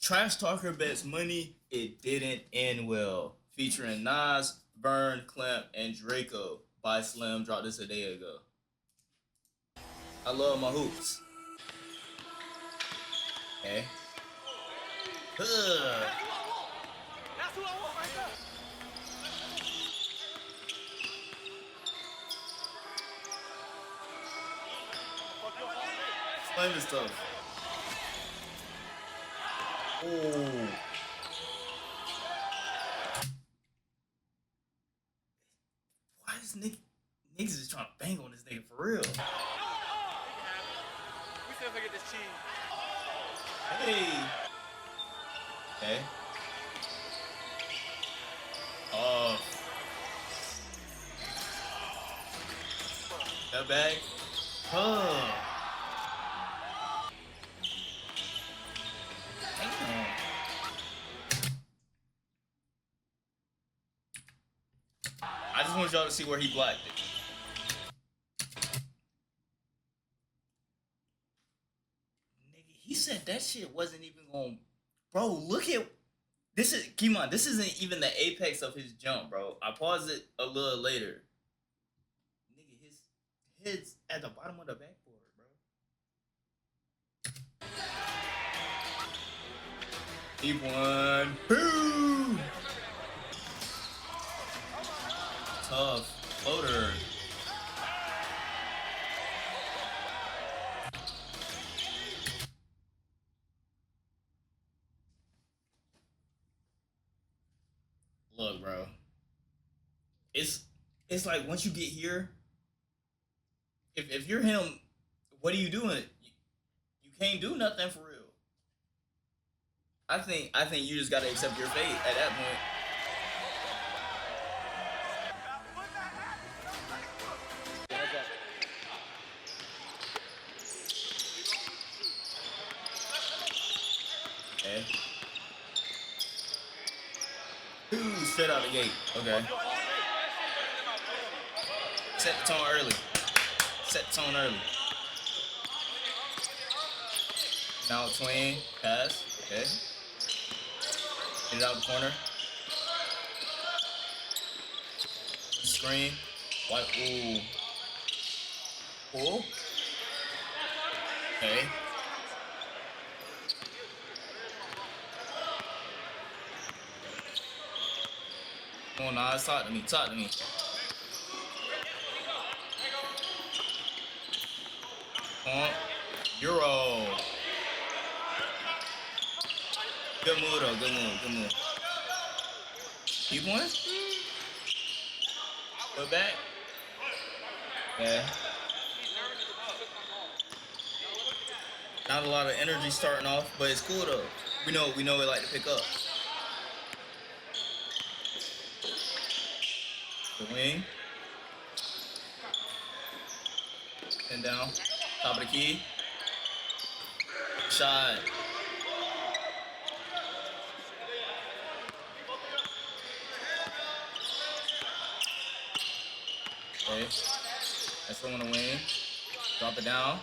Trash Talker Bets Money, It Didn't End Well. Featuring Nas, Vern, Clamp, and Draco by Slim. Dropped this a day ago. I love my hoops. Okay. Ugh. That's who I want right there. Slim is tough. Oh. Why is niggas is trying to bang on this nigga for real? We still forget this cheese. Hey. Okay. Oh. That bag. Oh. Damn. I just want y'all to see where he blocked it. Nigga, he said that shit wasn't even going. Bro, look at this is keep in mind, this isn't even the apex of his jump, bro. I paused it a little later. Nigga, his head's at the bottom of the backboard, bro. Deep one. Boom! Tough. Floater. Look, bro. It's like once you get here, if you're him, what are you doing? You can't do nothing for real. I think you just gotta accept your fate at that point. Okay. Ooh, straight out the gate. Okay. Set the tone early. Set the tone early. Now twin, pass. Okay. Get it out the corner. Screen. White. Ooh. Pull. Okay. Come on, Nas, talk to me. Talk to me. Come on. Euro. Good move, though. Good move. Good move. Keep going. Put back. Okay. Not a lot of energy starting off, but it's cool, though. We know we like to pick up. The wing. And down. Top of the key. Shot. Okay. That's from the wing. Drop it down.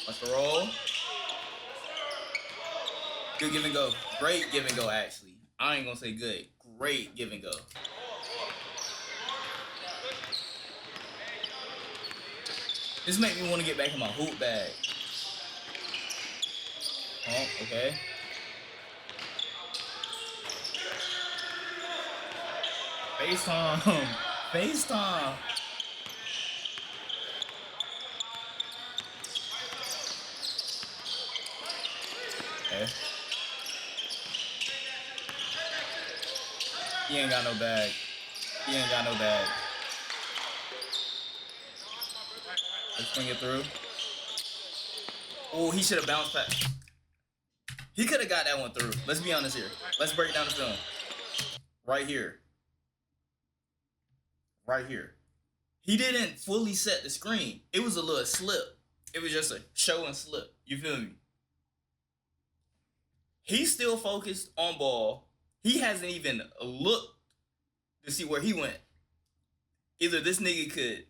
Watch the roll. Good give and go. Great give and go, actually. I ain't gonna say good. Great give and go. This make me want to get back in my hoop bag. Oh, okay. FaceTime. FaceTime. Okay. He ain't got no bag. He ain't got no bag. Let's swing it through. Oh, he should have bounced back. He could have got that one through. Let's be honest here. Let's break down the film. Right here. Right here. He didn't fully set the screen. It was a little slip. It was just a show and slip. You feel me? He's still focused on ball. He hasn't even looked to see where he went. Either this nigga could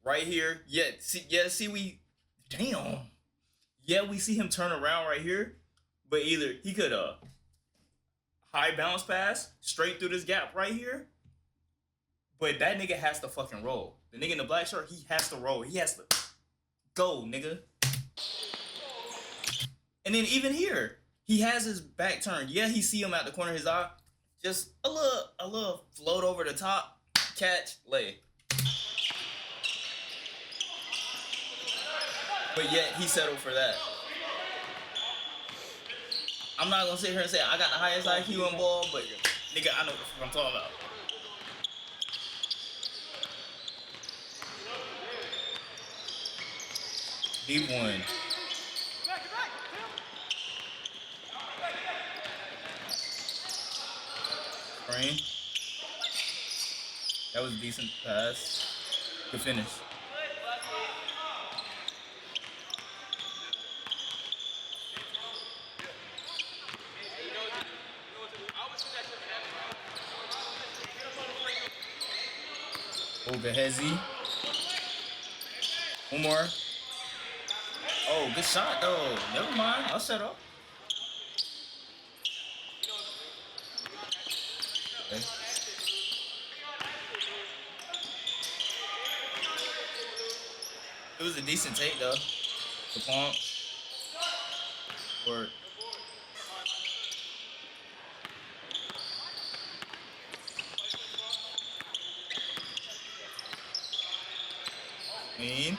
right here. Yeah, see we damn. Yeah, we see him turn around right here, but either he could high bounce pass straight through this gap right here, but that nigga has to fucking roll. The nigga in the black shirt, he has to roll. He has to go, nigga. And then even here, he has his back turned. Yeah, he see him out the corner of his eye. Just a little float over the top, catch, lay. But yet he settled for that. I'm not gonna sit here and say I got the highest IQ in ball, but nigga, I know what the fuck I'm talking about. Deep one. Screen. That was a decent pass. Good finish. Over Hezzy. One more. Oh, good shot though. Never mind. I'll set up. Okay. It was a decent take though. The pump. Work. Mean.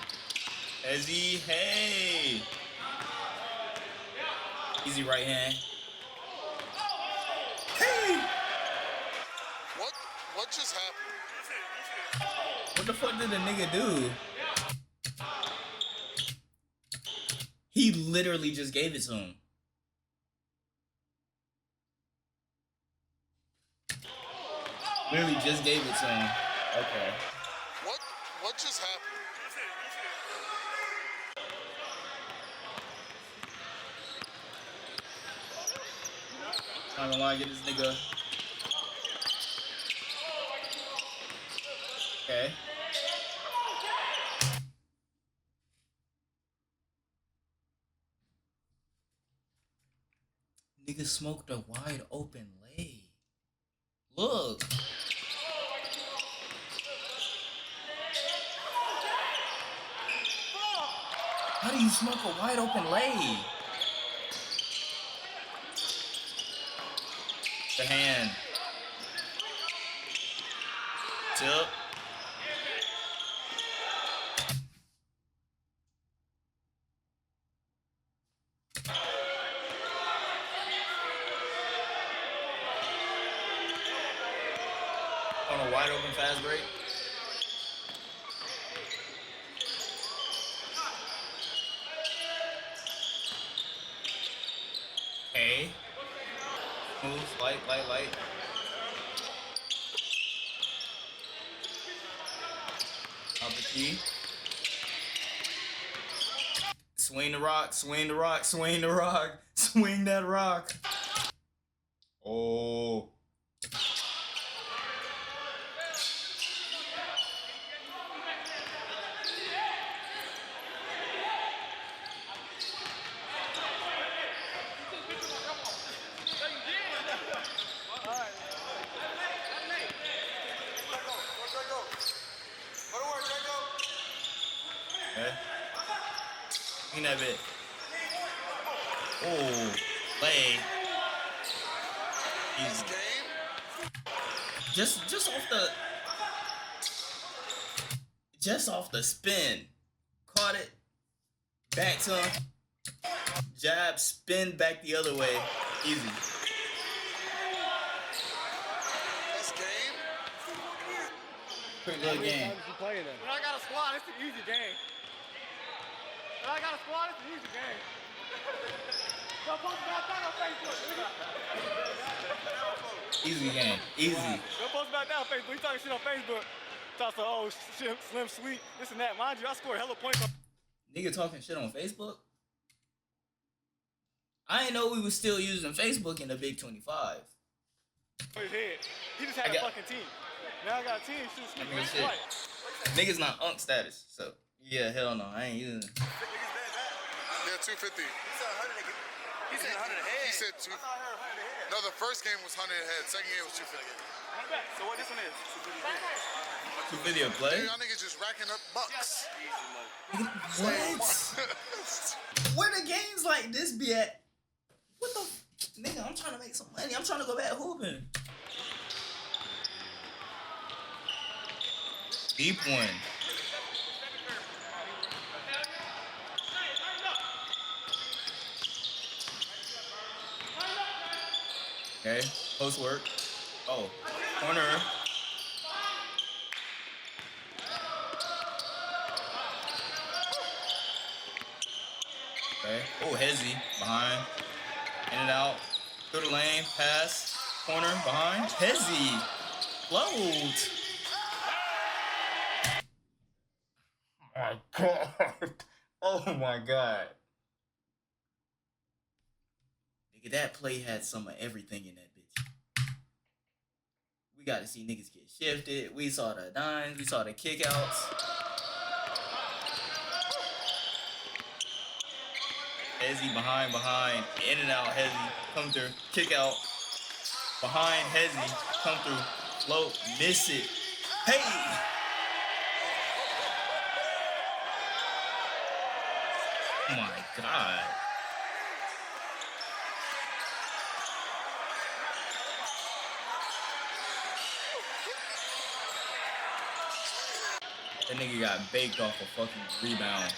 Hezzy, hey. Easy right hand. Hey. What just happened? What the fuck did the nigga do? He literally just gave it to him. Literally just gave it to him. Okay. What just happened? Not gonna lie, get this nigga. Okay. Nigga smoked a wide open lay. Look. How do you smoke a wide open lay? The hand. Tip. On a wide open fast break. Okay. Move, light. Up the key. Swing the rock, swing that rock. Oh. Okay. Clean that bit. Oh, lay. Easy. Just off the spin. Caught it. Back to him. Jab, spin back the other way. Easy. That's game. Quick little game. When I got a squad, it's an easy game. When I got a squad, it's an easy game. Don't post about that on Facebook. Easy game. Easy. Don't post about that on Facebook. You talking shit on Facebook. Talk to, oh, shit, Slim Sweet, this and that. Mind you, I scored hella points on Nigga talking shit on Facebook? I didn't know we was still using Facebook in the Big 25. his head. He just had a fucking team. Now I got a team, shoot, I mean, shit. Niggas not unk status, so yeah, hell no, I ain't using it. Yeah, 250. He said 100 a head. He said two. I thought I heard 100 a head. No, the first game was 100 a head. Second game was 250. So what this one is? 250 a play? Y'all niggas just racking up bucks. What? Where the games like this be at? What the nigga? I'm trying to make some money. I'm trying to go back hooping. Deep one. Okay, post work. Oh, corner. Okay. Oh, Hezzy behind. In and out. Through the lane. Pass. Corner behind. Hezzy. Float. Oh my god. Oh my god. Nigga, that play had some of everything in that bitch. We got to see niggas get shifted. We saw the dimes. We saw the kickouts. Hezzy behind, in and out, Hezzy, come through, kick out, behind Hezzy, come through, float, miss it, hey! Oh my god. That nigga got baked off a fucking rebound.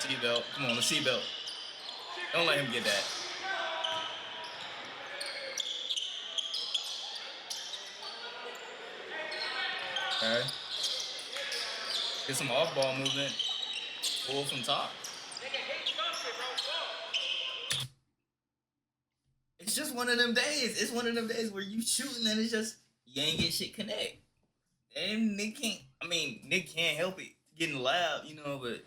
Seatbelt. Come on, the seatbelt. Don't let him get that. Okay. Get some off-ball movement. Pull from top. It's just one of them days. It's one of them days where you shooting and it's just, you ain't get shit connect. And Nick can't, Nick can't help it. Getting loud, you know, but...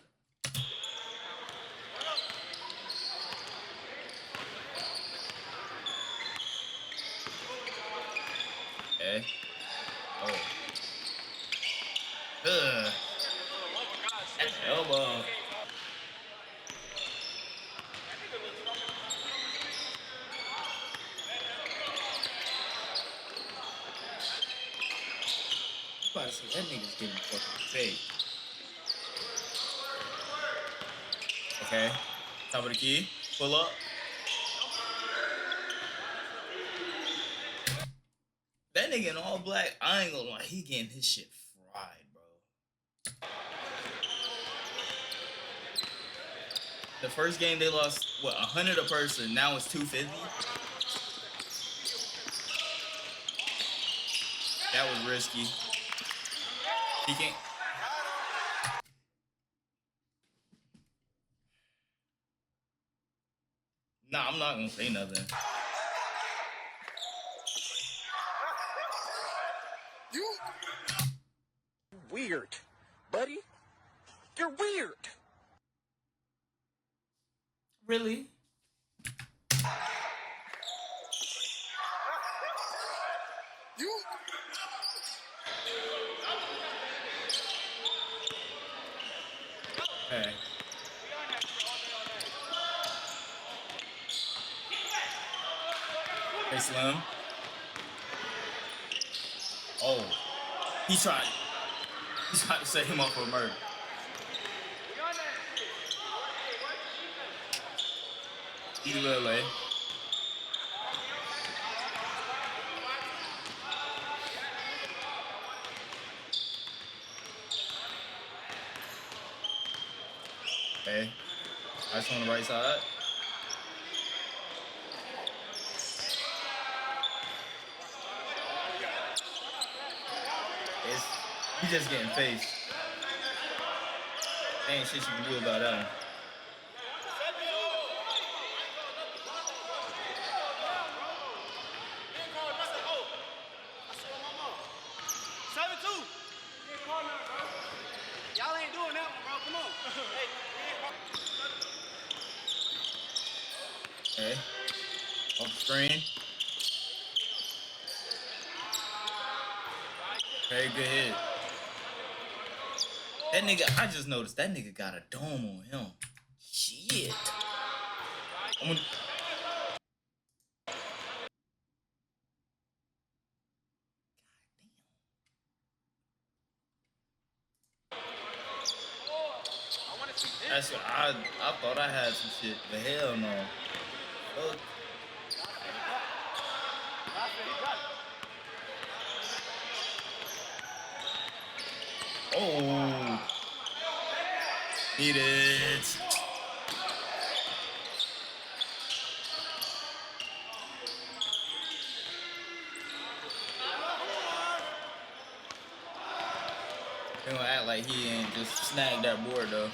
Okay. Oh. Ugh. That's elbow. I'm about to say, that nigga's getting fucking fake. Okay. Top of the key. Pull up. That nigga in all black, I ain't gonna lie, he getting his shit fried, bro. The first game they lost, what, 100 a person, now it's 250? That was risky. He can't. Nah, I'm not gonna say nothing. You Weird, buddy. You're weird. Really? you Okay. Hey, Slim. Oh. He tried to set him up for a murder. Lele. Okay. Ice on the right side. He's just getting faced. There ain't shit you can do about that one. Y'all ain't doing that one, bro. Come on. Okay. Off screen. Very good hit. That nigga, I just noticed that nigga got a dome on him. Shit. I'm gonna... That's what I thought I had some shit, but hell no. Fuck. Oh. Need it. They gonna act like he ain't just snagged that board though.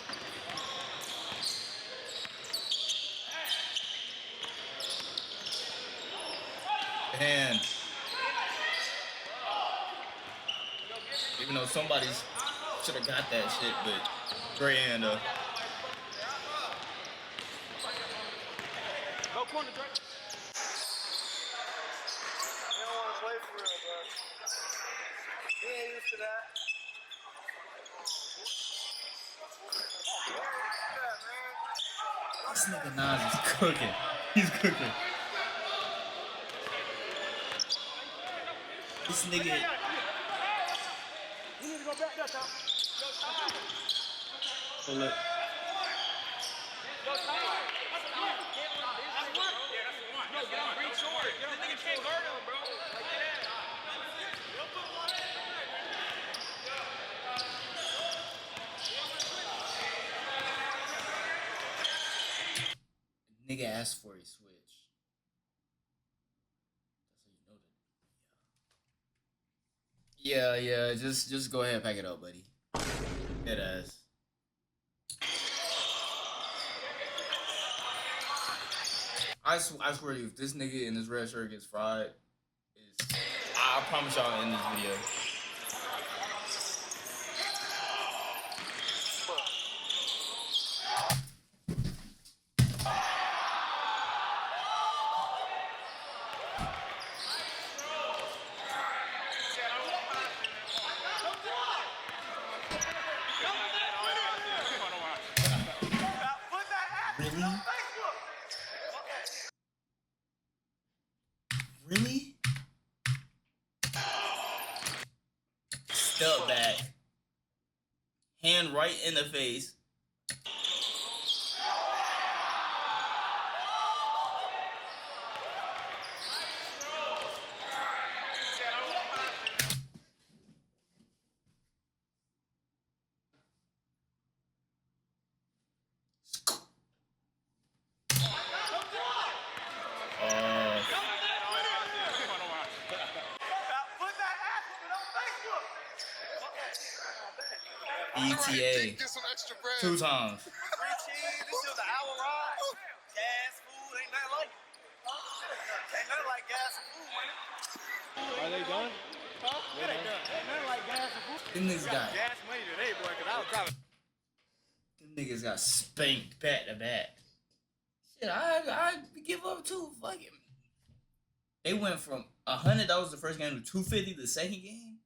Hand. Even though somebody's should have got that shit, but great hand though. Go corner, Drake. They don't want to play for real, bro. He ain't used to that. This nigga Nas is cooking. He's cooking. This nigga. You need to go back there, Tom. Pull it. Nigga asked for a switch. That's how you know that. Yeah. Just go ahead and pack it up, buddy. Dead ass. I swear to you, if this nigga in this red shirt gets fried, I promise y'all in this video. Really? Really? Step back. Hand right in the face. ETA. Get some extra bread. 2 times. Free cheese, this is an hour ride. Gas, food, ain't nothing like it. Ain't nothing like gas and food, man. Are they done? Huh? Yeah, they done. Ain't nothing like gas and food. Them niggas got gas money today, boy, because I was driving. them niggas got spanked back to back. Shit, I give up too. Fuck it. They went from $100 the first game to $250 the second game.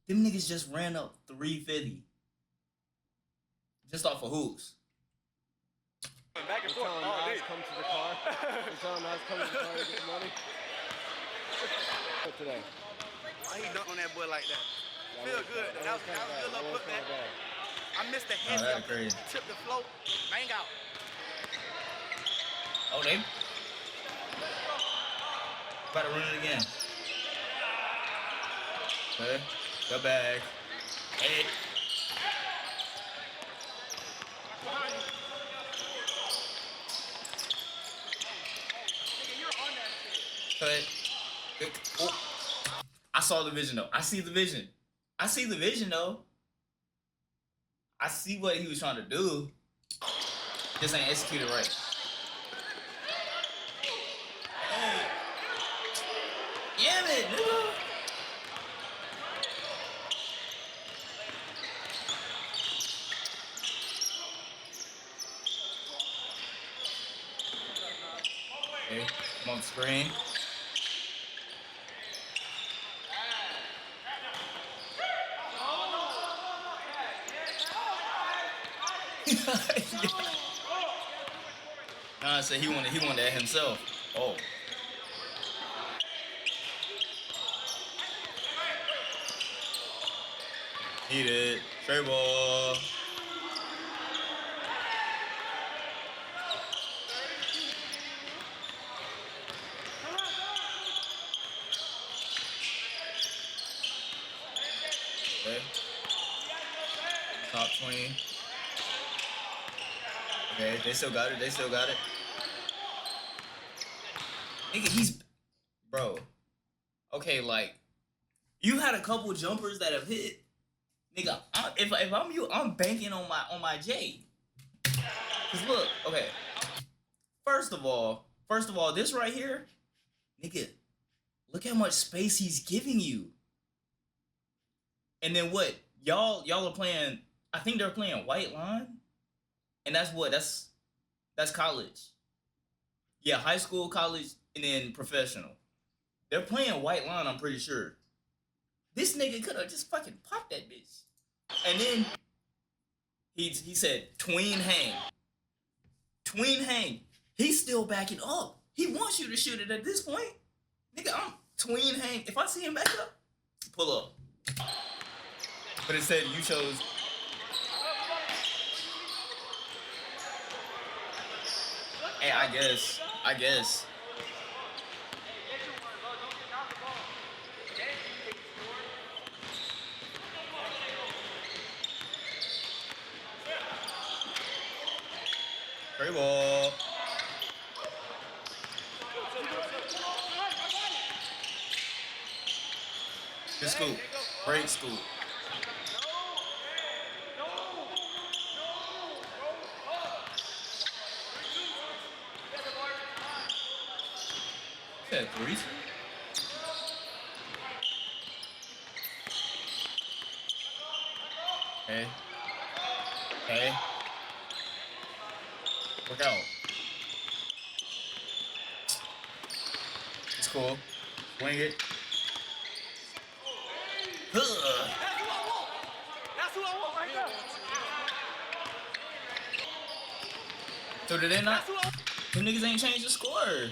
Them niggas just ran up $350. Just off of hoops. Back and forth all day. Come to the car. You telling Nas come to the car to get the money? Today. Why he dunk on that boy like that? Feel good. That was a good little putback. I missed the head. That's crazy. Tip the float. Bang out. Oh, they about to run it again. Okay, go back. Hey. Cut. Oh. I saw the vision though. I see the vision. I see the vision though. I see what he was trying to do. Just ain't executed right. Hey. Damn it, nigga. Okay, come On the screen. Nah, I said he wanted that himself. Oh. He did. Straight ball. Okay. Top 20. Okay, they still got it. They still got it. Nigga, he's... Bro. Okay, like... You had a couple jumpers that have hit. Nigga, if I'm you, I'm banking on my J. Cause look, okay. First of all, this right here, nigga, look how much space he's giving you. And then what? Y'all are playing. I think they're playing white line, and that's what that's college. Yeah, high school, college, and then professional. They're playing white line. I'm pretty sure. This nigga could have just fucking popped that bitch. And then he said tween hang. Tween hang. He's still backing up. He wants you to shoot it at this point. Nigga, I'm tween hang. If I see him back up, pull up. But instead you chose. Hey, I guess. Great ball. Good scoop. Great scoop. Yeah, threes. Okay. Okay. Work out. It's cool. Swing it. That's who I want right there. So did they not? Them niggas ain't changed the score.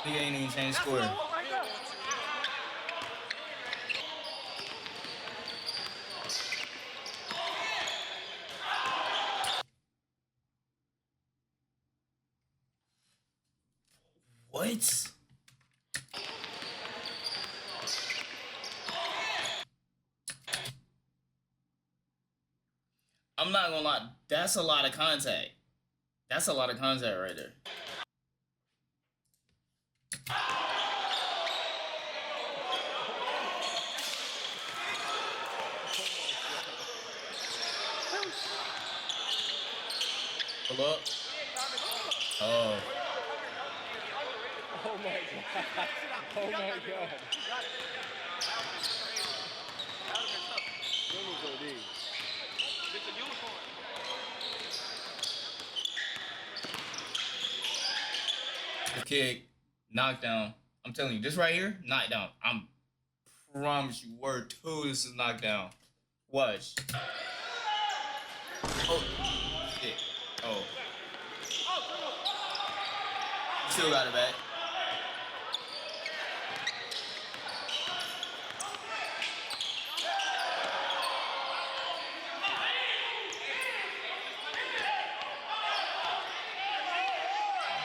Nigga ain't even changed the score. What? I'm not gonna lie, that's a lot of contact. That's a lot of contact right there. Pull up. Oh. Oh my god. Oh my god. The kick, knockdown. I'm telling you, this right here, knockdown. I'm promise you, word two, this is knockdown. Watch. Oh, shit. Oh. Still got it back.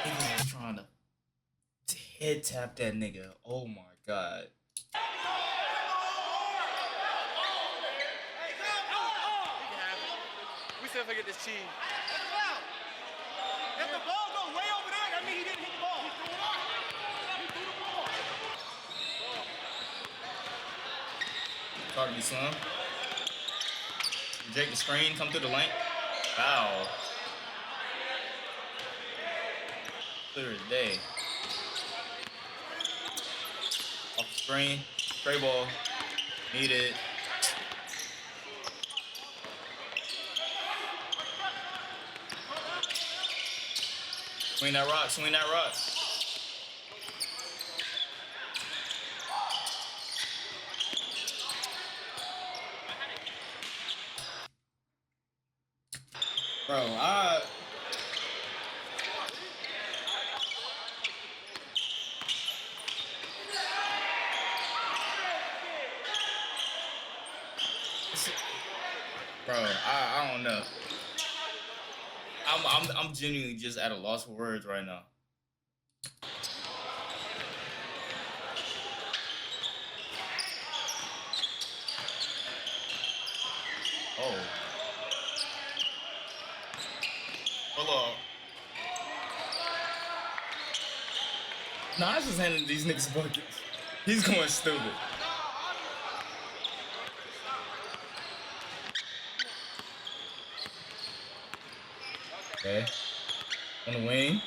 Nigga was trying to head tap that nigga. Oh my god. We still forget this cheese. If the ball goes way over there, that means he didn't hit the ball. He threw the ball. Try to be slim. Reject the screen, come through the lane. Foul. Clear as day. Off the screen. Stray ball. Need it. Swing that rock. Swing that rock. Bro, I don't know. I'm genuinely just at a loss for words right now. Oh. Hold on. Nah, I just handing these niggas buckets. He's going stupid. Okay. On the wing.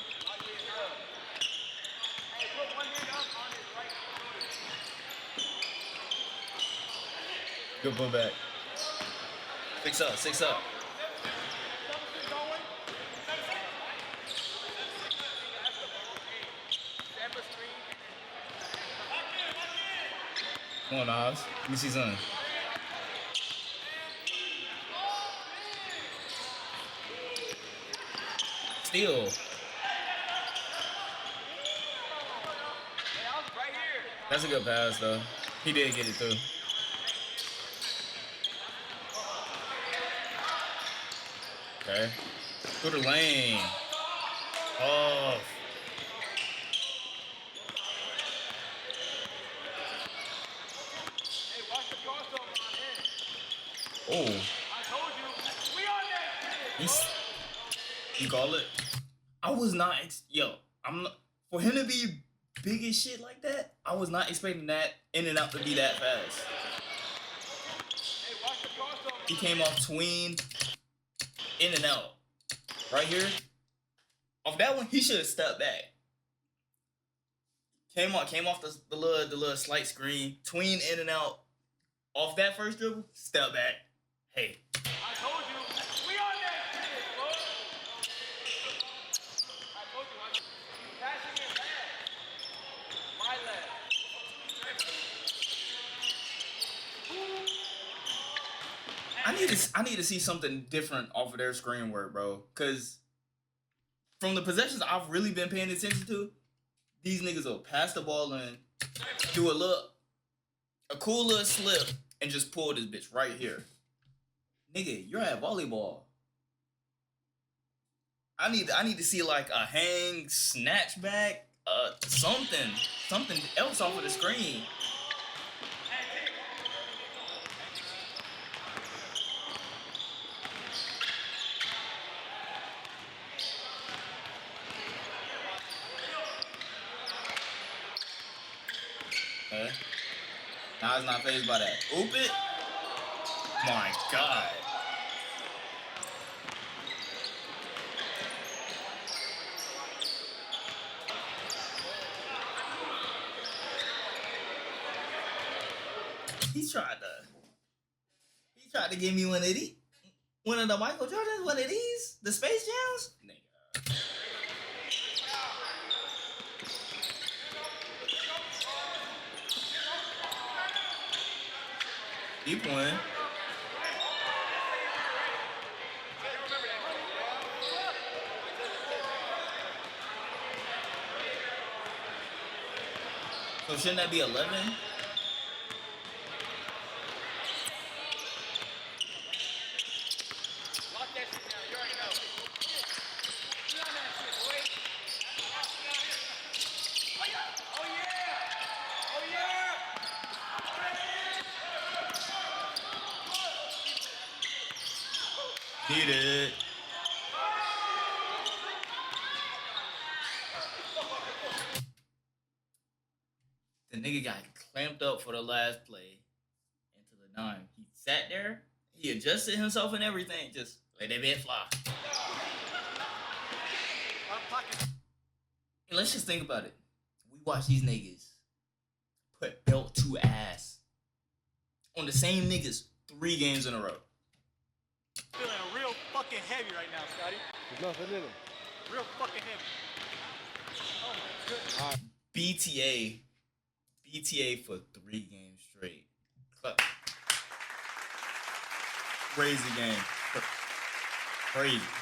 Good pullback. 6 up, 6 up. Come on, Oz. Let me see something. Steal. That's a good pass, though. He did get it through. Okay. Through the lane. Oh. Oh. You call it? I was not, I'm not, for him to be big as shit like that, I was not expecting that in and out to be that fast. He came off tween, in and out. Right here. Off that one, he should have stepped back. Came off the little slight screen, tween in and out. Off that first dribble, step back. Hey. I told you, we on that shit, bro. I told you, passing it bad. My leg. I need to see something different off of their screen work, bro. Cause from the possessions I've really been paying attention to, these niggas will pass the ball in, do a cool little slip, and just pull this bitch right here. Nigga, you're at volleyball. I need to see like a hang, snatch back, something else off of the screen. Okay. Now it's not fazed by that. Oop it. My God. He tried to give me one of these. One of the Michael Jordans, one of these? The Space Jams? Nigga. Keep playing. So shouldn't that be 11? Need it. The nigga got clamped up for the last play into the 9. He sat there, he adjusted himself and everything, just let that bit fly. And let's just think about it. We watch these niggas put belt to ass on the same niggas 3 games in a row. Feeling real fucking heavy right now, Scotty. There's nothing in him. Real fucking heavy. BTA for 3 games straight. Crazy game. Crazy.